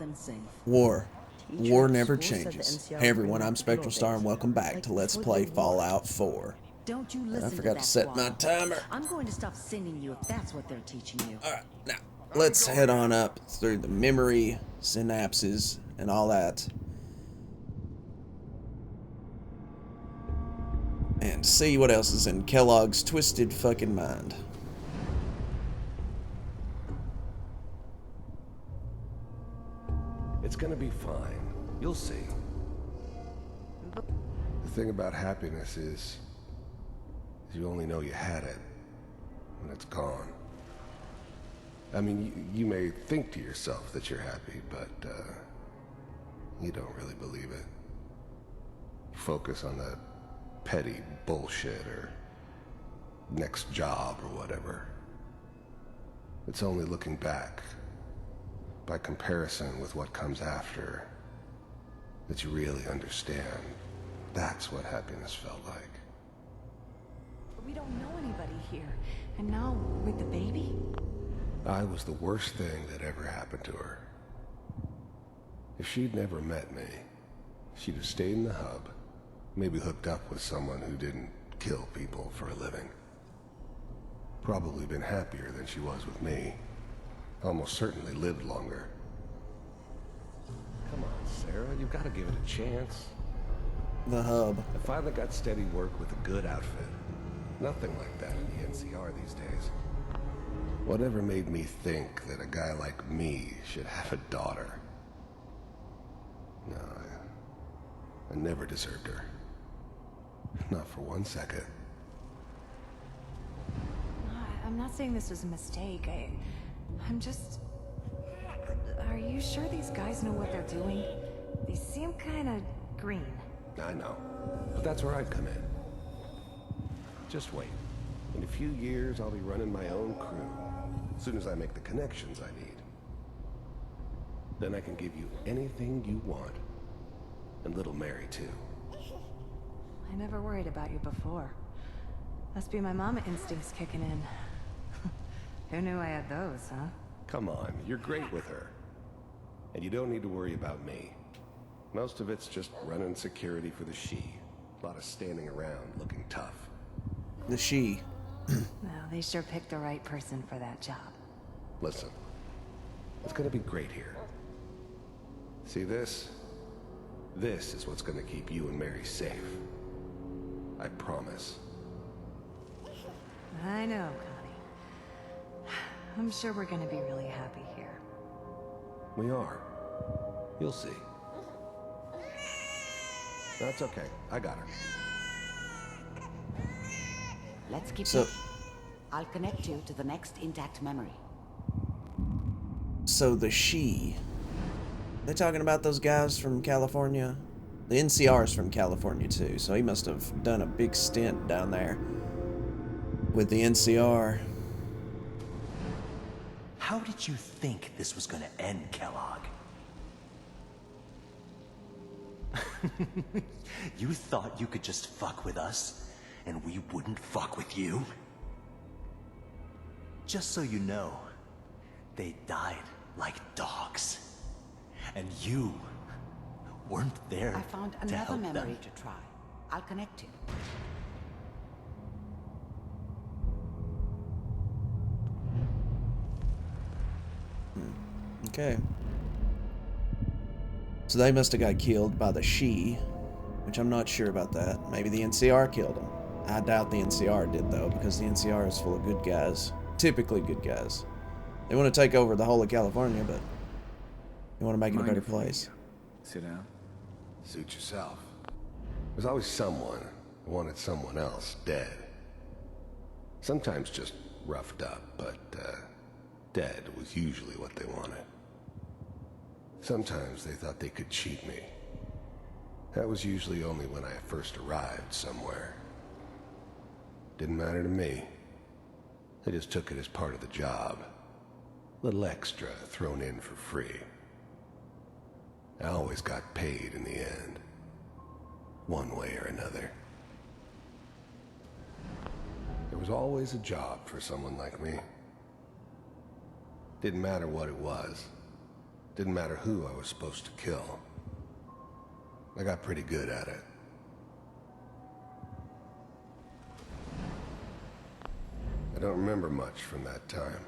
them safe. War. Teacher War at never school said the changes. NCR Hey everyone, bring I'm out the SpectralStar and welcome back like to Let's before Play the war. Fallout 4. Don't you And listen I forgot to that set my twaddle. timer. I'm going to stop sending you if that's what they're teaching you. Alright, now, let's head on up through the memory, synapses, and all that. And see what else is in Kellogg's twisted fucking mind. It's gonna be fine. You'll see. The thing about happiness is you only know you had it when it's gone. I mean, you may think to yourself that you're happy, but you don't really believe it. You focus on that petty bullshit or next job or whatever. It's only looking back, by comparison with what comes after, that you really understand. That's what happiness felt like. We don't know anybody here. And now, with the baby? I was the worst thing that ever happened to her. If she'd never met me, she'd have stayed in the hub, maybe hooked up with someone who didn't kill people for a living. Probably been happier than she was with me. Almost certainly lived longer. Come on, Sarah, you've got to give it a chance. The hub. I finally got steady work with a good outfit. Nothing like that in the NCR these days. Whatever made me think that a guy like me should have a daughter? No, I never deserved her. Not for 1 second. I'm not saying this was a mistake. I'm just... Are you sure these guys know what they're doing? They seem kind of green. I know, but that's where I'd come in. Just wait. In a few years, I'll be running my own crew. As soon as I make the connections I need. Then I can give you anything you want. And little Mary, too. I never worried about you before. Must be my mama instincts kicking in. Who knew I had those, huh? Come on, you're great with her. And you don't need to worry about me. Most of it's just running security for the she. A lot of standing around looking tough. The she. Well, they sure picked the right person for that job. Listen, it's gonna be great here. See this? This is what's gonna keep you and Mary safe. I promise. I know, Connie. I'm sure we're gonna be really happy here. We are. You'll see. That's okay. I got her. Let's keep So- pushing. I'll connect you to the next intact memory. So the she. They talking about those guys from California? The NCR's from California too, so he must have done a big stint down there with the NCR. How did you think this was gonna end, Kellogg? You thought you could just fuck with us, and we wouldn't fuck with you? Just so you know, they died like dogs. And you weren't there I found to another help memory them. to try. I'll connect you. Okay. So they must have got killed by the she, which I'm not sure about that. Maybe the NCR killed them. I doubt the NCR did though, because the NCR is full of good guys. Typically good guys. They want to take over the whole of California, but they want to make it a better place. Sit down. Suit yourself. There's always someone who wanted someone else dead. Sometimes just roughed up, but dead was usually what they wanted. Sometimes they thought they could cheat me. That was usually only when I first arrived somewhere. Didn't matter to me. They just took it as part of the job. Little extra thrown in for free. I always got paid in the end. One way or another. There was always a job for someone like me. Didn't matter what it was. Didn't matter who I was supposed to kill. I got pretty good at it. I don't remember much from that time.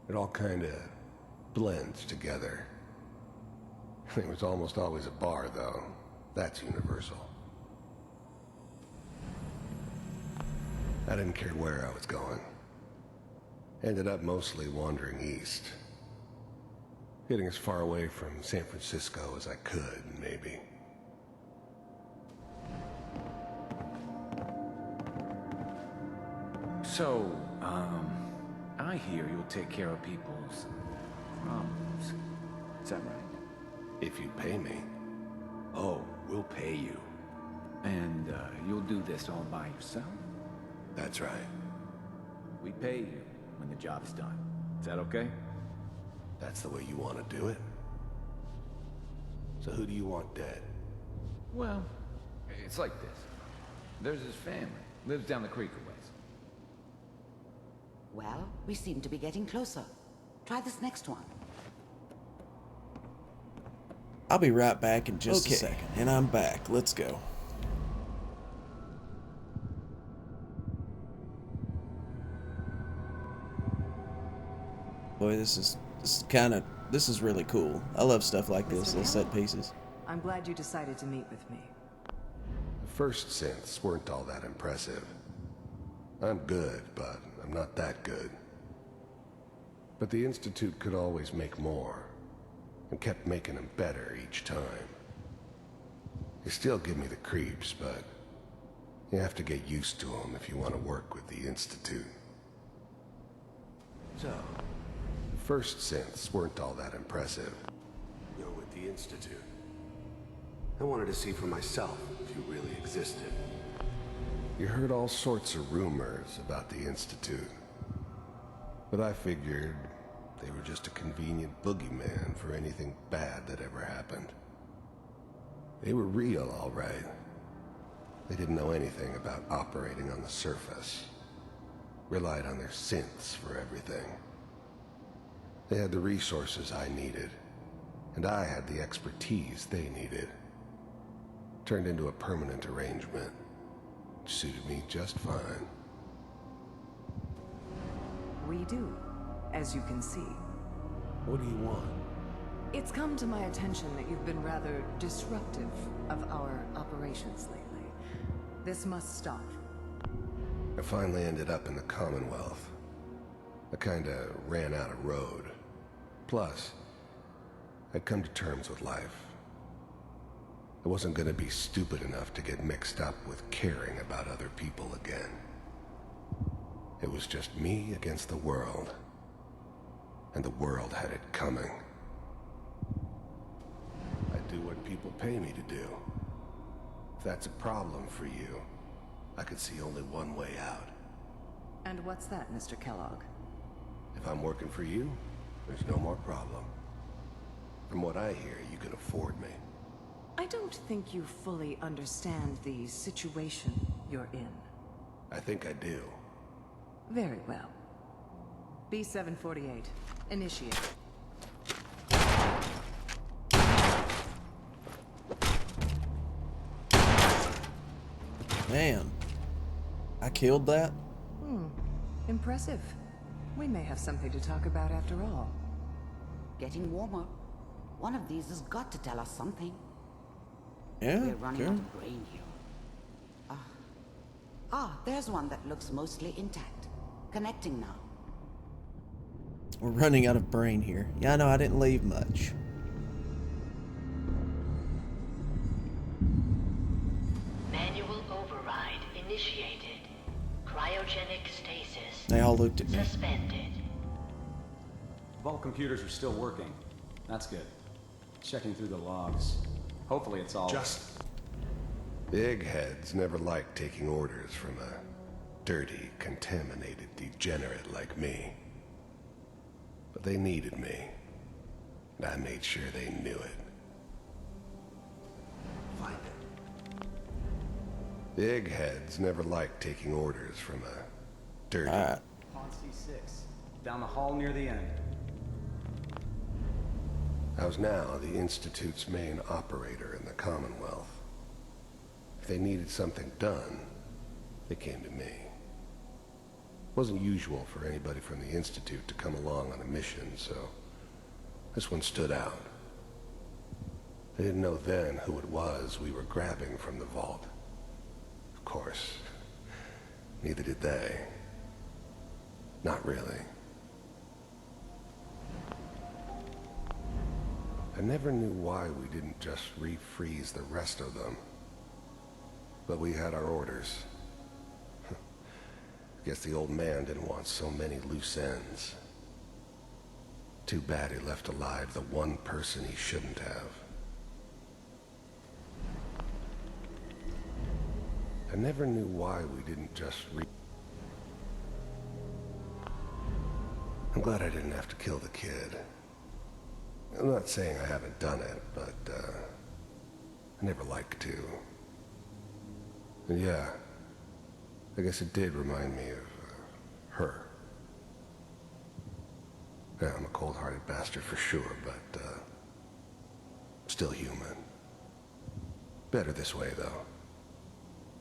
It all kinda blends together. It was almost always a bar, though. That's universal. I didn't care where I was going. Ended up mostly wandering east. Getting as far away from San Francisco as I could, maybe. So, I hear you'll take care of people's problems. Is that right? If you pay me. Oh, we'll pay you. And, you'll do this all by yourself? That's right. We pay you when the job's done. Is that okay? That's the way you want to do it? So who do you want dead? Well, it's like this. There's his family. Lives down the creek a ways. Well, we seem to be getting closer. Try this next one. I'll be right back in just a second. And I'm back. Let's go. Boy, this is really cool. I love stuff like this, little set pieces. I'm glad you decided to meet with me. The first synths weren't all that impressive. I'm good, but I'm not that good. But the Institute could always make more, and kept making them better each time. They still give me the creeps, but you have to get used to them if you want to work with the Institute. So, the first synths weren't all that impressive. You're with the Institute. I wanted to see for myself if you really existed. You heard all sorts of rumors about the Institute, but I figured they were just a convenient boogeyman for anything bad that ever happened. They were real, all right. They didn't know anything about operating on the surface. Relied on their synths for everything. They had the resources I needed, and I had the expertise they needed. Turned into a permanent arrangement. Suited me just fine. We do, as you can see. What do you want? It's come to my attention that you've been rather disruptive of our operations lately. This must stop. I finally ended up in the Commonwealth. I kinda ran out of road. Plus, I'd come to terms with life. I wasn't gonna be stupid enough to get mixed up with caring about other people again. It was just me against the world. And the world had it coming. I do what people pay me to do. If that's a problem for you, I could see only one way out. And what's that, Mr. Kellogg? If I'm working for you, there's no more problem. From what I hear, you can afford me. I don't think you fully understand the situation you're in. I think I do. Very well. B-748, initiate. Man, I killed that? Impressive. We may have something to talk about after all. Getting warmer. One of these has got to tell us something. Yeah, We're running sure. out of brain here. There's one that looks mostly intact. Connecting now. We're running out of brain here. Yeah, I know, I didn't leave much. Manual override initiated. Cryogenic stasis They all looked at me. suspended. Vault computers are still working. That's good. Checking through the logs. Hopefully it's all... The eggheads never liked taking orders from a dirty, contaminated degenerate like me. But they needed me, and I made sure they knew it. Find it. The eggheads never liked taking orders from a dirty... Pawn C6. Down the hall near the end. I was now the Institute's main operator in the Commonwealth. If they needed something done, they came to me. It wasn't usual for anybody from the Institute to come along on a mission, so this one stood out. They didn't know then who it was we were grabbing from the vault. Of course, neither did they. Not really. I never knew why we didn't just refreeze the rest of them. But we had our orders. Guess the old man didn't want so many loose ends. Too bad he left alive the one person he shouldn't have. I never knew why we didn't just I'm glad I didn't have to kill the kid. I'm not saying I haven't done it, but, I never like to. And yeah, I guess it did remind me of, her. Yeah, I'm a cold-hearted bastard for sure, but, still human. Better this way, though.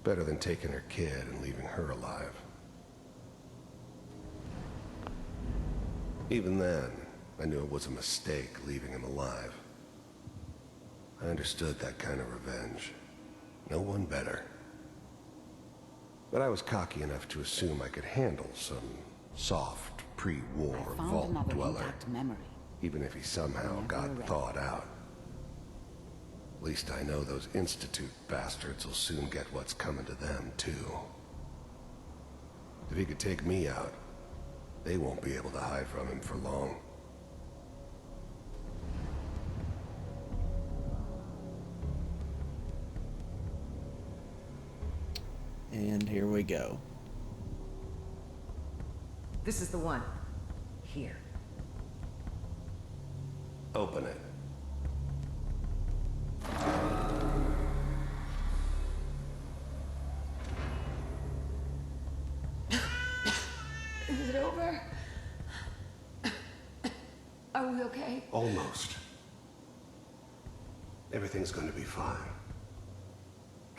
Better than taking her kid and leaving her alive. Even then, I knew it was a mistake leaving him alive. I understood that kind of revenge. No one better. But I was cocky enough to assume I could handle some soft, pre-war vault dweller, even if he somehow got thawed out. At least I know those Institute bastards will soon get what's coming to them, too. If he could take me out, they won't be able to hide from him for long. And here we go. This is the one. Here. Open it. Is it over? Are we okay? Almost. Everything's gonna be fine.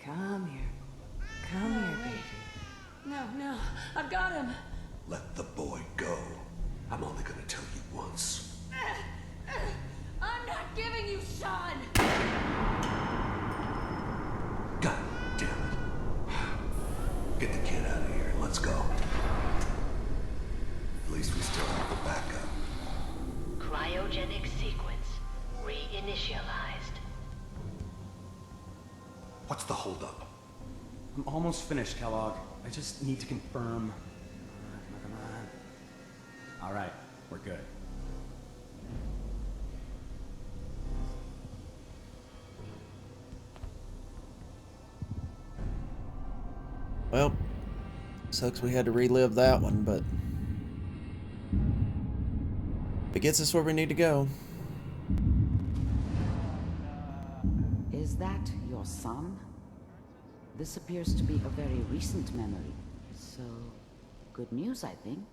Come here. Come here, baby. No, I've got him. Let the boy go. I'm only gonna tell you once. I'm not giving you Sean. God damn it. Get the kid out of here. Let's go. At least we still have the backup. Cryogenic sequence reinitialized. What's the holdup? I'm almost finished, Kellogg. I just need to confirm. Come on. All right, we're good. Well, sucks we had to relive that one, but it gets us where we need to go. Is that your son? This appears to be a very recent memory, so good news, I think.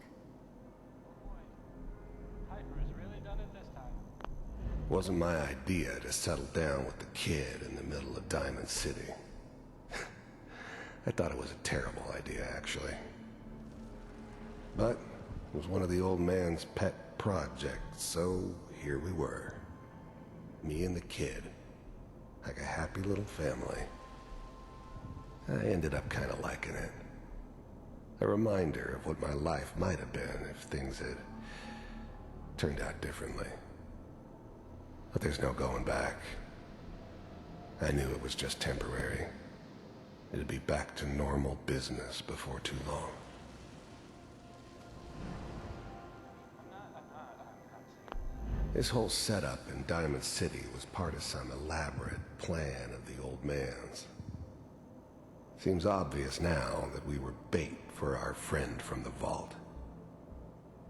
Wasn't my idea to settle down with the kid in the middle of Diamond City. I thought it was a terrible idea, actually. But it was one of the old man's pet projects, so here we were. Me and the kid. Like a happy little family. I ended up kind of liking it. A reminder of what my life might have been if things had turned out differently. But there's no going back. I knew it was just temporary. It'd be back to normal business before too long. This whole setup in Diamond City was part of some elaborate plan of the old man's. Seems obvious now that we were bait for our friend from the vault.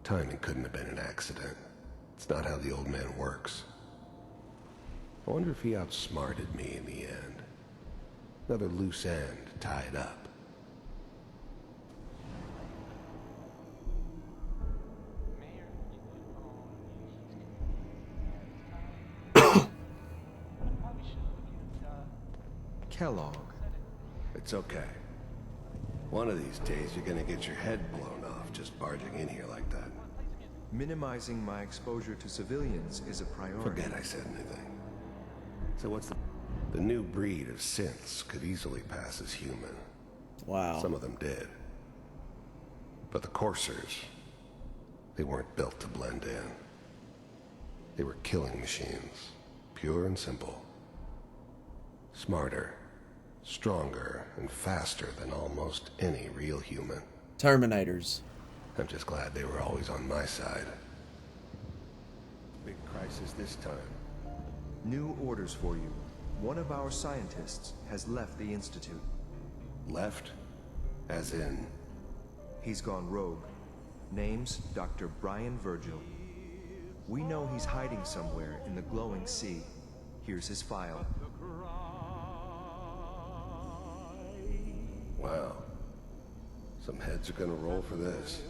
Timing couldn't have been an accident. It's not how the old man works. I wonder if he outsmarted me in the end. Another loose end tied up. Kellogg. It's okay. One of these days, you're gonna get your head blown off just barging in here like that. Minimizing my exposure to civilians is a priority. Forget I said anything. So what's the new breed of synths could easily pass as human. Wow. Some of them did. But the coursers, they weren't built to blend in. They were killing machines, pure and simple. Smarter, stronger, and faster than almost any real human. Terminators. I'm just glad they were always on my side. Big crisis this time. New orders for you. One of our scientists has left the Institute. Left? As in? He's gone rogue. Name's Dr. Brian Virgil. We know he's hiding somewhere in the glowing sea. Here's his file. Wow. Some heads are gonna roll for this.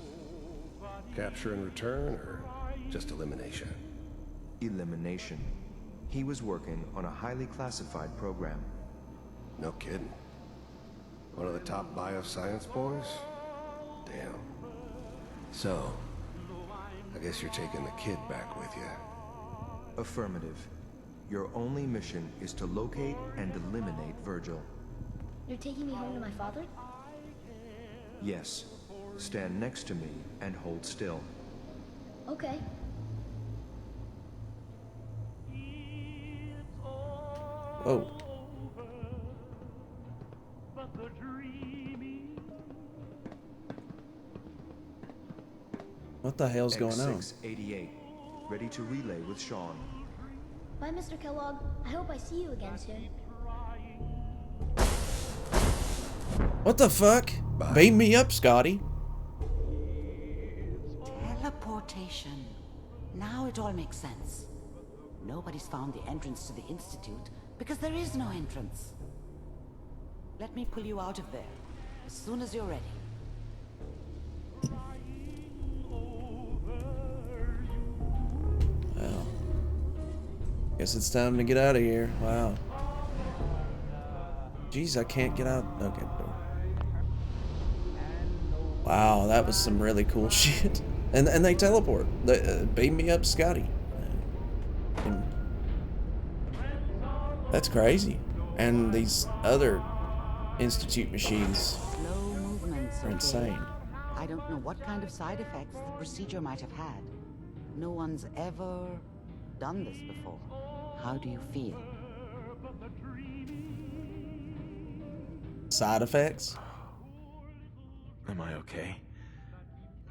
Capture and return, or just elimination? Elimination. He was working on a highly classified program. No kidding. One of the top bioscience boys? Damn. So, I guess you're taking the kid back with you. Affirmative. Your only mission is to locate and eliminate Virgil. You're taking me home to my father? Yes. Stand next to me and hold still. Okay. Oh. What the hell's going on? X688. Ready to relay with Sean. Bye, Mr. Kellogg. I hope I see you again soon. What the fuck? Beam me up, Scotty. Teleportation. Now it all makes sense. Nobody's found the entrance to the Institute because there is no entrance. Let me pull you out of there as soon as you're ready. Well, guess it's time to get out of here. Wow. Jeez, I can't get out. Okay, door. Wow, that was some really cool shit. And they teleport. They beam me up, Scotty. That's crazy. And these other Institute machines are insane. I don't know what kind of side effects the procedure might have had. No one's ever done this before. How do you feel? Side effects? Am I okay?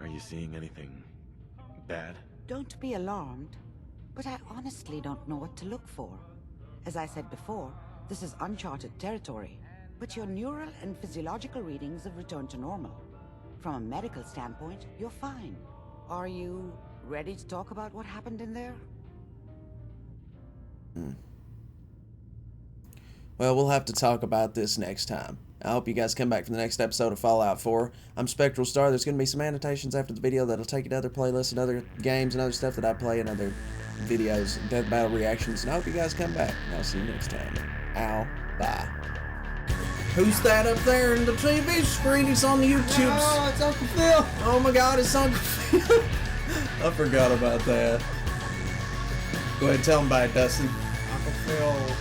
Are you seeing anything bad? Don't be alarmed, but I honestly don't know what to look for. As I said before, this is uncharted territory, but your neural and physiological readings have returned to normal. From a medical standpoint, you're fine. Are you ready to talk about what happened in there? Well, we'll have to talk about this next time. I hope you guys come back for the next episode of Fallout 4. I'm SpectralStar. There's going to be some annotations after the video that'll take you to other playlists and other games and other stuff that I play and other videos, death battle reactions. And I hope you guys come back. And I'll see you next time. Ow. Bye. Who's that up there in the TV screen? He's on the YouTube. Oh, it's Uncle Phil. Oh my God, it's Uncle Phil. I forgot about that. Go ahead and tell him bye, Dustin. Uncle Phil.